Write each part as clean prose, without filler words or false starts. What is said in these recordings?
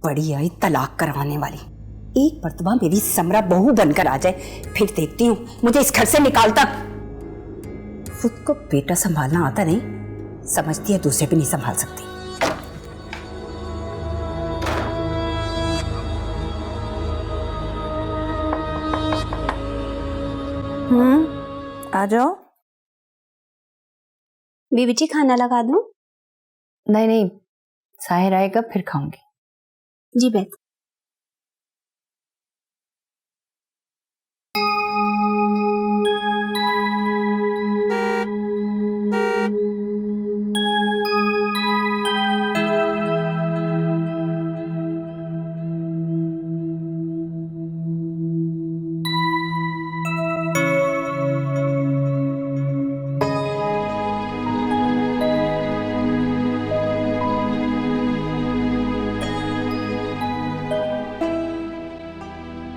बड़ी आई तलाक करवाने वाली। एक मर्तबा मेरी समरा बहू बनकर आ जाए, फिर देखती हूँ मुझे इस घर से निकालता। खुद को बेटा संभालना आता नहीं, समझती है दूसरे भी नहीं संभाल सकती। आ जाओ। बीबी जी खाना लगा दूं? नहीं नहीं, साहिर आएगा फिर खाऊंगी। जी बेहतर।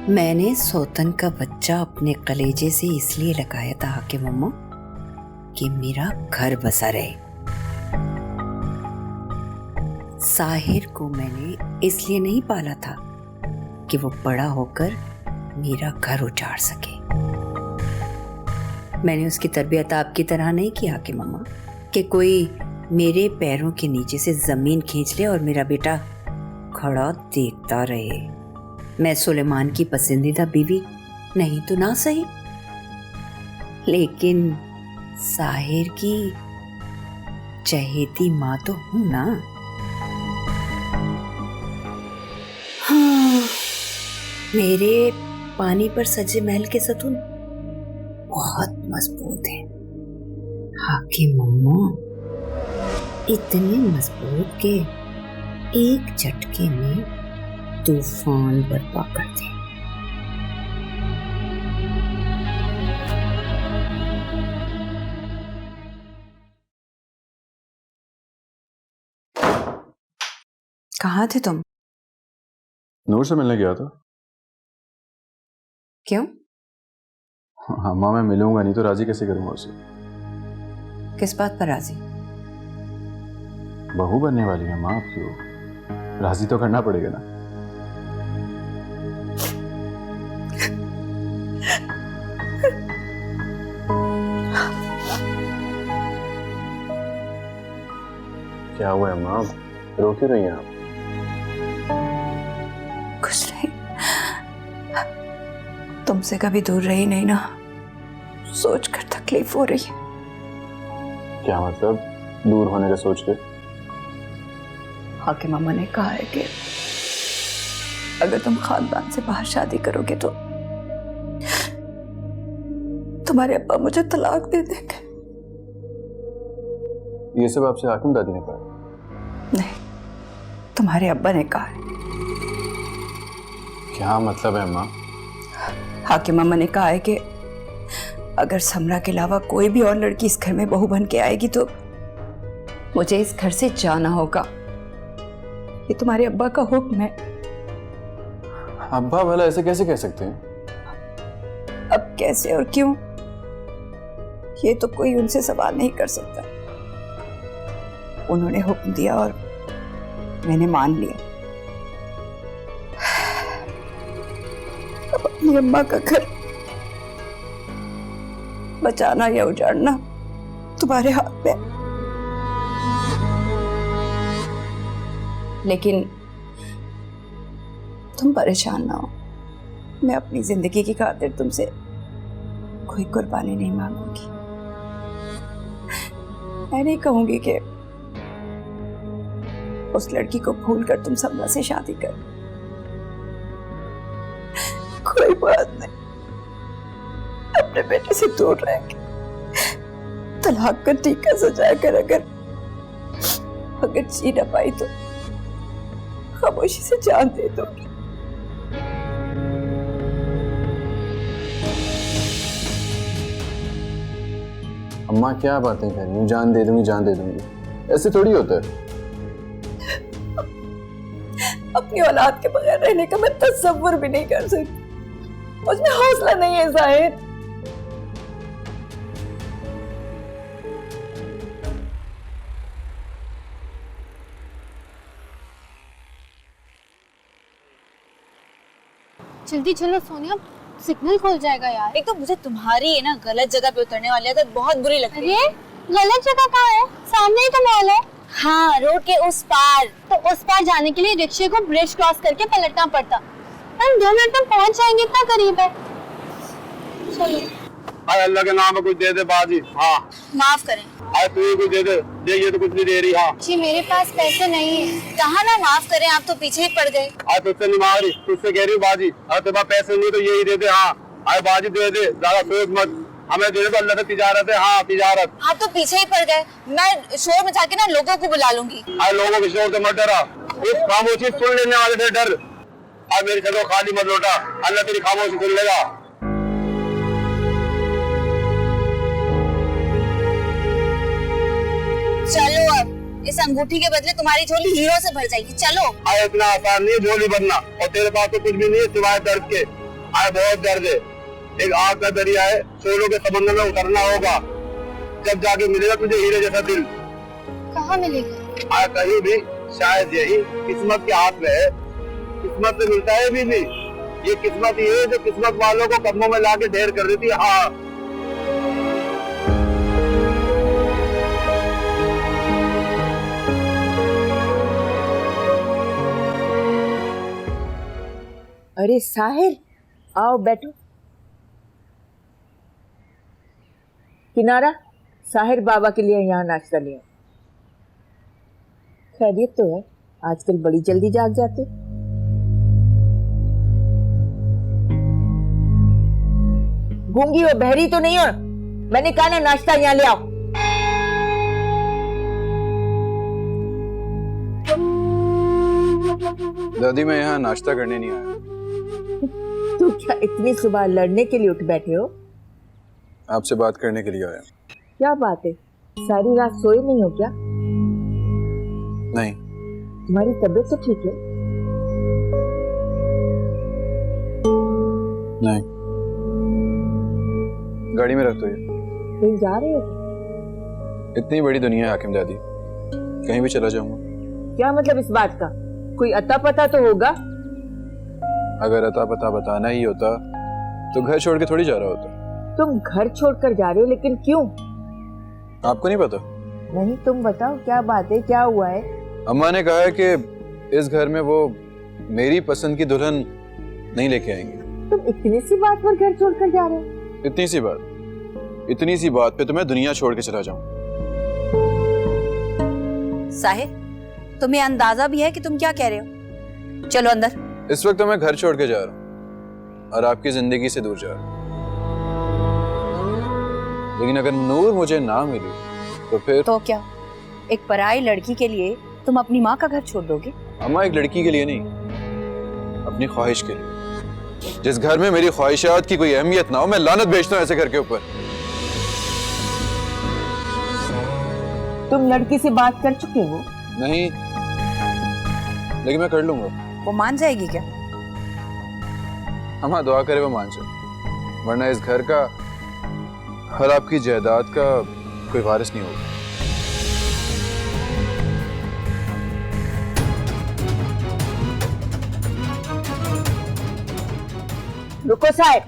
मैंने सौतन का बच्चा अपने कलेजे से इसलिए लगाया था हाकिम अम्मा कि मेरा घर बसा रहे। साहिर को मैंने इसलिए नहीं पाला था कि वो बड़ा होकर मेरा घर उजाड़ सके। मैंने उसकी तरबियत आपकी तरह नहीं की हाकिम अम्मा कि कोई मेरे पैरों के नीचे से जमीन खींच ले और मेरा बेटा खड़ा देखता रहे। मैं सुलेमान की पसंदीदा बीवी नहीं तो ना सही, लेकिन साहिर की चहेती माँ तो हूं ना। हाँ, मेरे पानी पर सजे महल के सतून बहुत मजबूत हैं हाकिम अम्मा, इतने मजबूत के एक झटके में तूफान बर्पा कर दे। कहाँ थे तुम? नूर से मिलने गया था। क्यों? अम्मा मैं मिलूंगा नहीं तो राजी कैसे करूंगा उसे? किस बात पर राजी? बहू बनने वाली है माँ आपकी, वो राजी तो करना पड़ेगा ना। क्या हुआ है माँ, रो क्यों रही हैं आप? कुछ नहीं, तुमसे कभी दूर रही नहीं ना, सोचकर तकलीफ हो रही है। क्या मतलब दूर होने का सोच के? हाकिम अम्मा ने कहा है कि अगर तुम खानदान से बाहर शादी करोगे तो तुम्हारे अब्बा मुझे तलाक दे देंगे। ये सब आपसे हाकिम दादी ने कहा? नहीं, तुम्हारे अब्बा ने कहा है। क्या मतलब है माँ? हाकिम अम्मा ने कहा है कि अगर समरा के अलावा कोई भी और लड़की इस घर में बहू बन के आएगी तो मुझे इस घर से जाना होगा। ये तुम्हारे अब्बा का हुक्म है। अब्बा भला ऐसे कैसे कह सकते हैं? अब कैसे और क्यों, ये तो कोई उनसे सवाल नहीं कर सकता। उन्होंने हुक्म दिया और मैंने मान लिया। अब अपनी अम्मा का घर बचाना या उजाड़ना तुम्हारे हाथ में। लेकिन तुम परेशान ना हो, मैं अपनी जिंदगी की खातिर तुमसे कोई कुर्बानी नहीं मांगूंगी। मैं नहीं कहूंगी कि उस लड़की को भूलकर तुम समरा से शादी कर। कोई बात नहीं, अपने बेटे से दूर रह के तलाक का टीका सजा कर अगर जी न पाई तो खामोशी से जान दे दूंगी। अम्मा क्या बातें कर रही हूँ, जान दे दूंगी जान दे दूंगी, ऐसे थोड़ी होता है। अपनी औलाद के बगैर रहने का मैं तसव्वुर भी नहीं कर सकती। मुझमें हौसला नहीं है जाहिर। जल्दी चलो सोनिया, सिग्नल खुल जाएगा यार। एक तो मुझे तुम्हारी है ना गलत जगह पे उतरने वाली आदत बहुत बुरी लगती है। अरे गलत जगह कहाँ है? सामने ही तो मॉल है। हाँ, रोड के उस पार। तो उस पार जाने के लिए रिक्शे को ब्रिज क्रॉस करके पलटना पड़ता। हम 2 मिनट में पहुंच जाएंगे, इतना करीब है। चलो। हाय अल्लाह के नाम में कुछ दे दे बाजी। हाँ माफ करें। हाय तू ही कुछ दे दे। ये तो कुछ नहीं दे रही। हाँ जी मेरे पास पैसे नहीं है। कहा ना माफ करें, आप तो पीछे ही पड़ गए। हाय तुझसे नहीं मांग रही, तुझसे कह रही हूँ बाजी। अगर तुम्हारे पैसे नहीं तो यही दे दे। हाँ हाय बाजी दे दे, ज्यादा सोच मत। हमें दे दे तो अल्लाह से तिजारत है। हाँ तिजारत। आप तो पीछे ही पड़ गए। मैं शोर मचा के ना लोगों को बुला लूंगी। हाय लोगों के शोर से मत डरा, इस खामोशी सुन लेने वाले से डर। हाय मेरी छतों खाली मत लौटा, अल्लाह तेरी खामोशी सुन लेगा। चलो अब इस अंगूठी के बदले तुम्हारी झोली हीरो से भर जाएगी। चलो। हाय इतना आसान नहीं है झोली बनना, और तेरे पास तो कुछ भी नहीं है सिवाय दर्द के। हाय बहुत दर्द है, एक आग का दरिया है, शोलों के समंदर में उतरना होगा, जब जाके मिलेगा तुझे हीरे जैसा दिल। कहाँ मिलेगा? हाय कहीं भी, शायद यही किस्मत के हाथ में है। किस्मत से मिलता है भी नहीं, ये किस्मत ही है जो किस्मत वालों को कदमों में लाके ढेर कर देती है। हाँ अरे साहिर, आओ बैठो। किनारा, साहिर बाबा के लिए यहाँ नाश्ता लिया। खैरियत तो है, आजकल बड़ी जल्दी जाग जाते। गूंगी हो, बहरी तो नहीं हो? मैंने कहा ना नाश्ता यहाँ ले आओ। दादी मैं यहाँ नाश्ता करने नहीं आया। तू क्या इतनी सुबह लड़ने के लिए उठ बैठे हो? आपसे बात करने के लिए आया। क्या बात है, सारी रात सोए नहीं हो क्या? नहीं। तुम्हारी तबीयत तो ठीक है? नहीं। गाड़ी में रख दो ये। कहीं जा रहे हो? इतनी बड़ी दुनिया है हाकिम दादी, कहीं भी चला जाऊंगा। क्या मतलब इस बात का? कोई अता पता तो होगा? अगर अता पता बताना ही होता तो घर छोड़ के थोड़ी जा रहा होता। तुम घर छोड़कर जा रहे हो, लेकिन क्यों? आपको नहीं पता? नहीं, तुम बताओ क्या बात है, क्या हुआ है? अम्मा ने कहा है कि इस घर में वो मेरी पसंद की दुल्हन नहीं लेके आएंगे। तुम इतनी सी बात पर घर छोड़कर जा रहे हो? इतनी सी बात पे तो मैं दुनिया छोड़ के चला जाऊं। साहिर, तुम्हें अंदाजा भी है कि तुम क्या कह रहे हो? चलो अंदर। इस वक्त तो मैं घर छोड़ के जा रहा हूं और आपकी जिंदगी से दूर जा रहा हूं, लेकिन अगर नूर मुझे ना मिली तो फिर तो क्या, एक पराई लड़की के लिए तुम अपनी माँ का घर छोड़ दोगे? अम्मा एक लड़की के लिए नहीं, अपनी ख्वाहिश के लिए। जिस घर में मेरी ख्वाहिशात की कोई अहमियत ना हो, मैं लानत भेजता हूं ऐसे घर के ऊपर। तुम लड़की से बात कर चुके हो? नहीं, लेकिन मैं कर लूंगा। वो मान जाएगी क्या? अम्मा दुआ करे वो मान जाए, वरना इस घर का और आपकी जायदाद का कोई वारिस नहीं होगा। रुको साहब,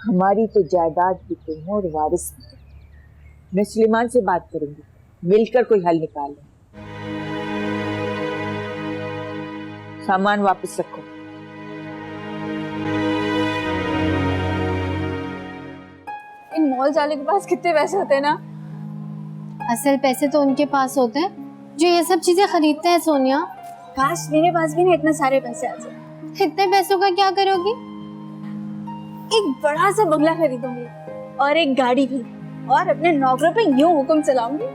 हमारी तो जायदाद की तुम हो और वारिस नहीं। मैं सुलेमान से बात करूंगी, मिलकर कोई हल निकाल लें। सामान वापस रखो। इन मॉल वाले के पास कितने पैसे होते हैं ना? असल पैसे तो उनके पास होते हैं जो ये सब चीजें खरीदते हैं सोनिया। काश मेरे पास भी ना इतने सारे पैसे आ जाए। इतने पैसों का क्या करोगी? एक बड़ा सा बंगला खरीदूंगी और एक गाड़ी भी, और अपने नौकरों पे यूं हुक्म चलाऊंगी।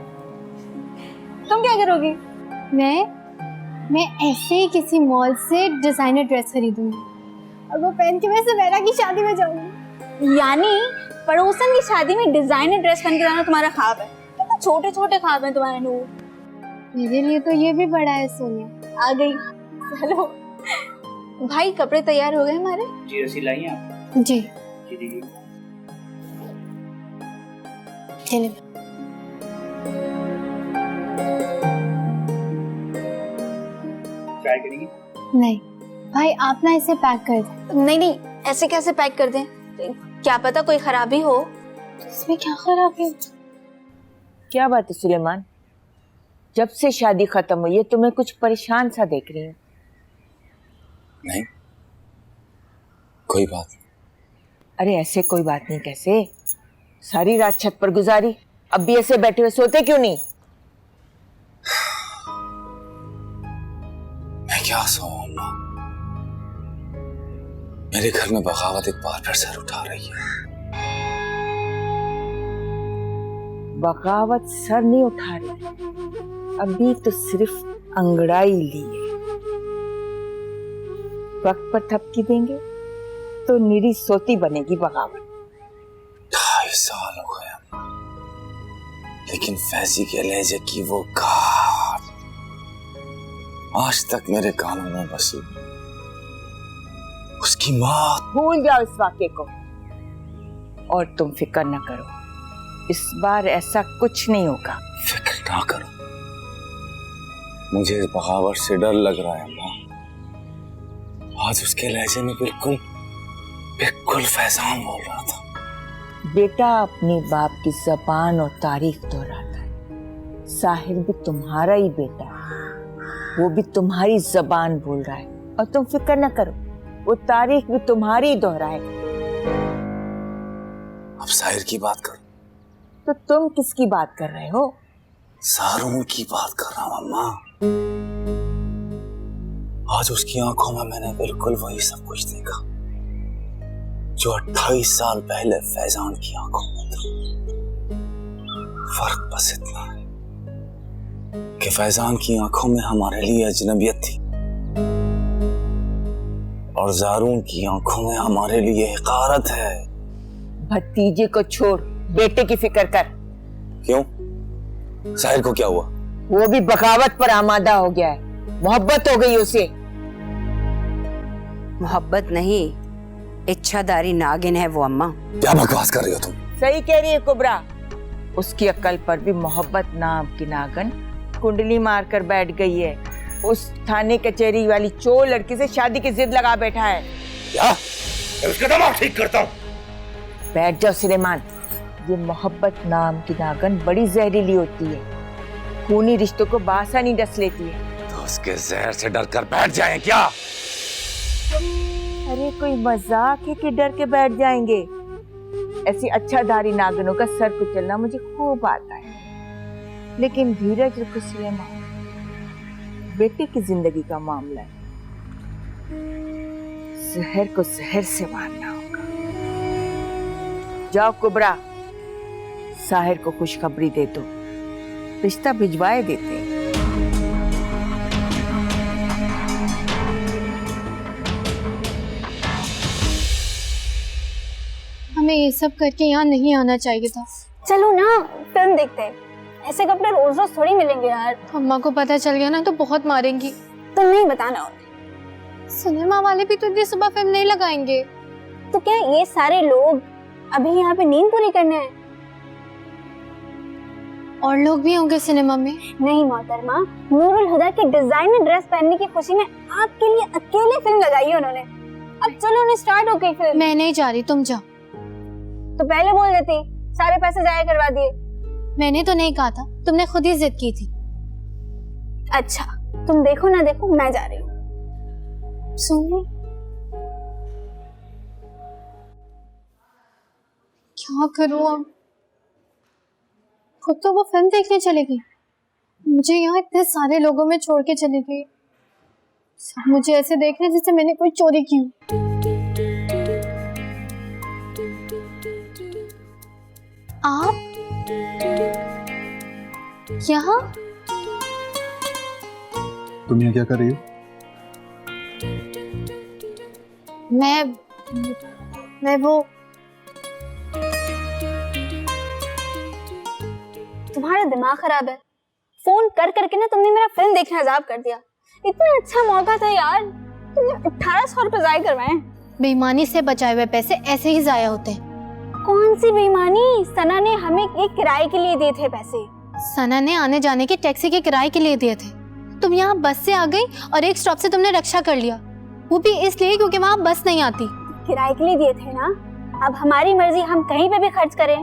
तुम क्या करोगी? मैं ऐसे ही किसी मॉल से डिजाइनर ड्रेस खरीदूंगी और वो पहन के मैं सवेरा की शादी में जाऊंगी। यानी पड़ोसन की शादी में डिजाइनर ड्रेस पहन के जाना तुम्हारा ख्वाब है? कितने छोटे छोटे ख्वाब हैं तुम्हारे नूर। मेरे लिए तो ये भी बड़ा है सोनिया। आ गई। चलो भाई, कपड़े तैयार हो गए हमारे? जी रसी लाई हैं आप? जी जी चलिए। चाय करेंगी? नहीं, भाई आप ना इसे पैक कर दें। नहीं नहीं, ऐसे कैसे पैक कर दें? क्या पता कोई खराबी हो। इसमें क्या खराबी है? क्या बात है सुलेमान, जब से शादी खत्म हुई है तुम्हें कुछ परेशान सा देख रही हूँ। नहीं, कोई बात नहीं। अरे ऐसे कोई बात नहीं कैसे? सारी रात छत पर गुजारी, अब भी ऐसे बैठे हुए सोते क्यों नहीं? मैं क्या सोऊं अम्मा? मेरे घर में बगावत एक बार फिर सर उठा रही है। बगावत सर नहीं उठा रही, अभी तो सिर्फ अंगड़ाई ली है। वक्त पर थपकी देंगे तो निरी सोती बनेगी बगावत। 2.5 साल हो गए अम्मा, लेकिन फैजी के लहजे की वो घाट आज तक मेरे कानों में बसी। उसकी मौत भूल जाओ इस वाक्य को और तुम फिक्र न करो, इस बार ऐसा कुछ नहीं होगा। फिक्र ना करो, मुझे बगावत से डर लग रहा है अम्मा। आज उसके लहजे में बिल्कुल फैजान बोल रहा था। बेटा अपने बाप की जबान और तारीख दोहराता है। साहिर भी तुम्हारा ही बेटा है, वो भी तुम्हारी जबान बोल रहा है और तुम फिक्र न करो, वो तारीख भी तुम्हारी दोहराएगा। अब साहिर की बात करो तो तुम किसकी बात कर रहे हो? सारून की बात कर रहा हूं अम्मा। आज उसकी आंखों में मैंने बिल्कुल वही सब कुछ देखा जो 28 साल पहले फैजान की आंखों में था। फर्क बस इतना है कि फैजान की आंखों में हमारे लिए अजनबियत थी और जारून की आंखों में हमारे लिए हकारत है। भतीजे को छोड़, बेटे की फिक्र कर। क्यों? साहिर को क्या हुआ? वो भी बगावत पर आमादा हो गया है, मोहब्बत हो गई उसे। मोहब्बत नहीं, इच्छाधारी नागिन है वो अम्मा। क्या बकवास कर रही हो तुम? सही कह रही है कुबरा, उसकी अक्ल पर भी मोहब्बत नाम की नागन कुंडली मारकर बैठ गई है। उस थाने कचहरी वाली चोर लड़की से शादी की जिद लगा बैठा है। क्या? मैं उसका दिमाग ठीक करता हूँ। बैठ जाओ सुलेमान, ये मोहब्बत नाम की नागन बड़ी जहरीली होती है, खूनी रिश्तों को बासानी डस लेती है। तो उसके जहर से डर कर बैठ जाएं क्या? अरे कोई मजाक है कि डर के बैठ जाएंगे? ऐसी अच्छाधारी नागनों का सर कुचलना मुझे खूब आता है, लेकिन धीरज रखो सुलेमान, बेटे की जिंदगी का मामला है, जहर को जहर से मारना होगा। जाओ कुबरा, साहिर को खुशखबरी दे दो, रिश्ता भिजवाए देते हैं। हमें ये सब करके यहाँ नहीं आना चाहिए था। चलो ना फिल्म देखते हैं, ऐसे कपड़े रोज रोज थोड़ी मिलेंगे यार। अम्मा को पता चल गया ना तो बहुत मारेंगी। तुम नहीं बताना उन्हें। सिनेमा वाले भी तो इतनी सुबह फिल्म नहीं लगाएंगे। तो क्या ये सारे लोग अभी यहाँ पे नींद पूरी करने हैं? और लोग भी होंगे सिनेमा में। नहीं मोहतरमा, नूरुल हुदा के डिजाइनर ड्रेस पहनने की खुशी में आपके लिए अकेले फिल्म लगाई है उन्होंने। अब चलो उन्हें स्टार्ट हो गई फिल्म। मैं नहीं जा रही, तुम जाओ। तो पहले बोल देती, सारे पैसे जाया करवा दिए। मैंने तो नहीं कहा था, तुमने खुद ही जिद की थी। अच्छा, तुम देखो ना देखो, मैं जा रही हूँ। सुन, क्या करूँ अब? खुद तो वो फिल्म देखने चले गई, मुझे यहाँ इतने सारे लोगों में छोड़ के चले गई। सब मुझे ऐसे देख रहे जैसे मैंने कोई चोरी की हो। आप यहाँ? तुम यहाँ क्या कर रही हो? मैं वो तुम्हारा दिमाग खराब है। फोन कर करके ना तुमने मेरा फिल्म देखना अजाब कर दिया। इतना अच्छा मौका था यार, तुमने 1800 रुपए जाया करवाए। बेईमानी से बचाए हुए पैसे ऐसे ही जाया होते हैं। कौन सी बेईमानी? सना ने हमें एक किराए के लिए दिए थे पैसे। सना ने आने जाने के टैक्सी के किराए के लिए दिए थे। तुम यहाँ बस से आ गई और एक स्टॉप से तुमने रक्षा कर लिया। वो भी इसलिए क्योंकि वहाँ बस नहीं आती। किराए के लिए दिए थे ना, अब हमारी मर्जी, हम कहीं पे भी खर्च करें।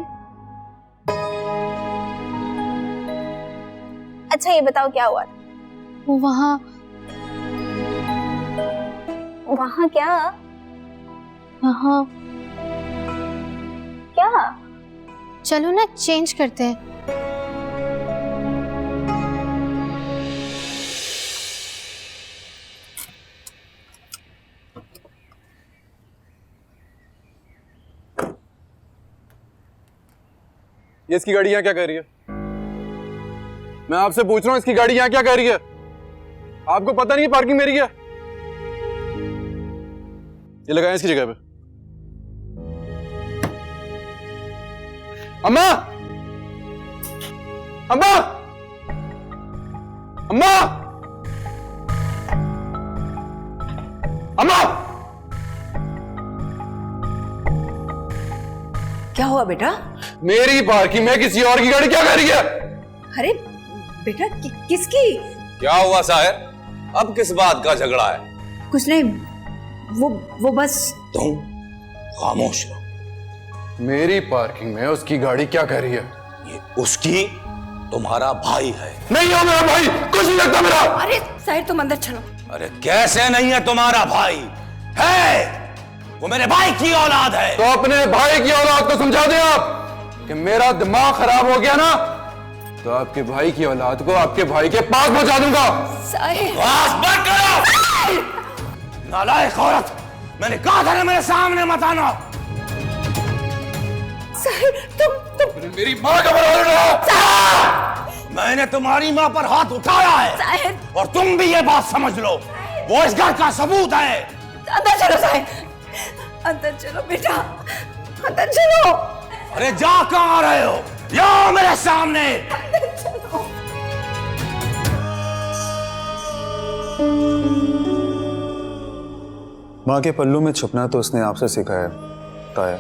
अच्छा ये बताओ क्या हुआ? वहाँ वहाँ क्या? वहाँ क्या? चलो ना चेंज करते हैं। ये इसकी गाड़ी यहाँ क्या कर रही है? मैं आपसे पूछ रहा हूँ, इसकी गाड़ी यहाँ क्या कर रही है? आपको पता नहीं है पार्किंग मेरी है? ये लगाएं इसकी जगह पे। अम्मा! अम्मा! अम्मा! अम्मा! क्या हुआ बेटा? मेरी पार्किंग में किसी और की गाड़ी क्या कर रही है? अरे बेटा किसकी? क्या हुआ साहिर? अब किस बात का झगड़ा है? कुछ नहीं, वो बस। तुम खामोश रहो। मेरी पार्किंग में उसकी गाड़ी क्या कर रही है? ये उसकी तुम्हारा भाई है। नहीं हो मेरा भाई, कुछ नहीं लगता मेरा। अरे साहिर तुम अंदर चलो। अरे कैसे नहीं है तुम्हारा भाई? है, वो मेरे भाई की औलाद है। तो अपने भाई की औलाद को समझा दे आप कि मेरा दिमाग खराब हो गया ना, तो आपके भाई की औलाद को आपके भाई के पास पहुंचा दूंगा। साहिर बस बंद करो। नालायक औरत, मैंने कहा था ना मेरे सामने मत आना। साहिर तुम मेरी माँ का बराबर रहा। मैंने तुम्हारी माँ पर हाथ उठाया है, साहिर और तुम भी ये बात समझ लो, वो इस घर का सबूत है। अंदर चलो साहिर, अंदर चलो बेटा, अंदर चलो। अरे जा कहाँ रहे हो? यो मेरे सामने। माँ के पल्लू में छुपना तो उसने आपसे सिखाया ताया।